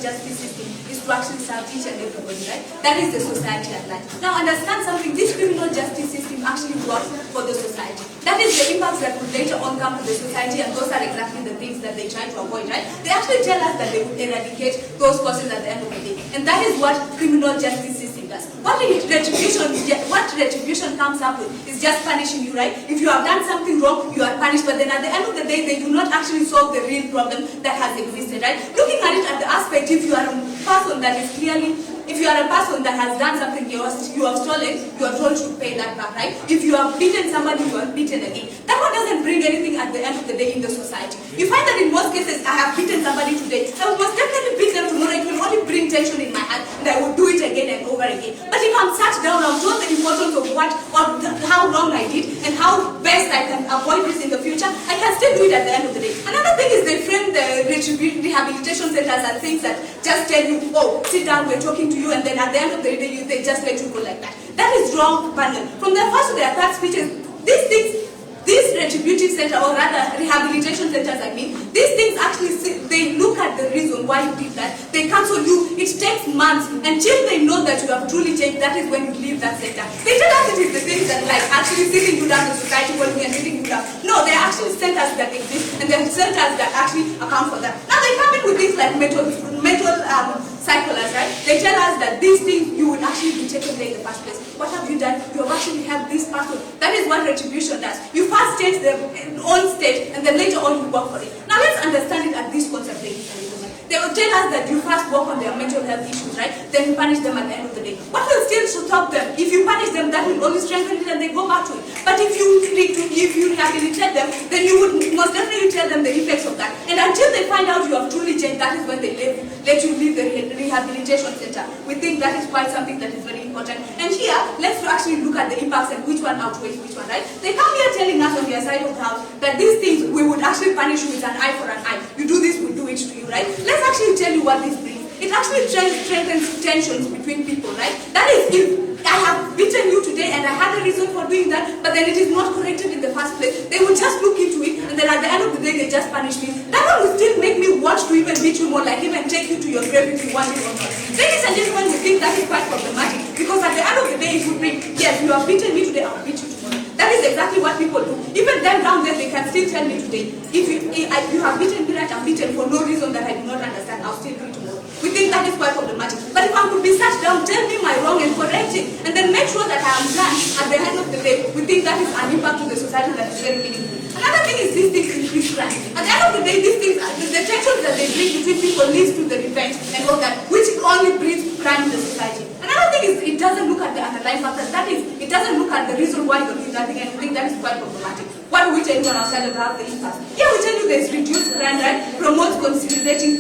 justice system is to actually serve each and everybody, right? That is the society at large. Now understand something, this criminal justice system actually works for the society. That is the impacts that will later on come to the society, and those are exactly the things that they try to avoid, right? They actually tell us that they would eradicate those causes at the end of the day. And that is what criminal justice system does. What retribution comes up with is just punishing you, right? If you have done something wrong, you are punished, but then at the end of the day, they do not actually solve the real problem that has existed, right? Looking at it at the aspect, if you are a person that is clearly, if you are a person that has done something, you have stolen, you are told to pay that back, right? If you have beaten somebody, you are beaten again. That one doesn't bring anything at the end of the day in the society. You find that in most cases, I have beaten somebody today, I will most definitely beat them tomorrow. It will only bring tension in my heart, and I will do it again and over again. But if I'm sat down, I'm told the importance of what, or how wrong I did, and how best I can avoid this in the future, I can still do it at the end of the day. Another thing is they frame the rehabilitation centers as things that just tell you, oh, sit down, we're talking to you, and then at the end of the day, they just let you go like that. That is wrong, panel. From their first to their third speeches, these retributive centers, or rather rehabilitation centers, these things actually, they look at the reason why you did that. They counsel you. It takes months until they know that you have truly changed. That is when you leave that center. They tell us it is the things that like actually sitting you down in society, working and sitting you down. No, they are actually centers that exist, and they are centers that actually account for that. Now they come in with things like mental cyclers, right? They tell us that these things you would actually be taken there in the first place. What have you done? You have actually helped this person. That is what retribution does. You first change their own state, and then later on you work for it. Now let's understand it at this concept. They will tell us that you first work on their mental health issues, right? Then you punish them at the end of the day. What will still stop them? If you punish them, that will only strengthen it and they go back to it. But if you rehabilitate them, then you would most definitely tell them the effects of that. And until they find out you have truly changed, that is when they let you leave the rehabilitation center. We think that is quite something that is very important. And here, let's actually look at the impacts and which one outweighs which one, right? They come here telling us on their side of the house that these things, we would actually punish you with an eye for an eye. You do this, we do it to you, right? Let's actually tell you what this brings. It actually strengthens tensions between people, right? That is, if I have beaten you today and I had a reason for doing that, but then it is not corrected in the first place, they will just look into it, and then at the end of the day, they just punish me. That one will still make me want to even beat you more, like even take you to your grave if you want it or not. Ladies and gentlemen, we think that is quite problematic, because at the end of the day, it will bring, yes, you have beaten me today, I will beat you tomorrow. That is exactly what people do. Even them down there, they can still tell me today, if you have beaten me right, I'm beaten for no reason that I do not understand, I'll still do it tomorrow. We think that is quite problematic. But if I could be sat down, tell me my wrong and correct it, and then make sure that I am done at the end of the day, we think that is an impact to the society that is very meaningful. Another thing is these things increase crime. At the end of the day, these things, the tensions that they bring between people leads to the revenge and all that, which only breeds crime in the society. Another thing is it doesn't look at the underlying factors. That is, it doesn't look at the reason why you're doing that thing, and we think that is quite problematic. What do we tell you on our side about the impact? Here we tell you there's reduced crime, right? Promotes conciliating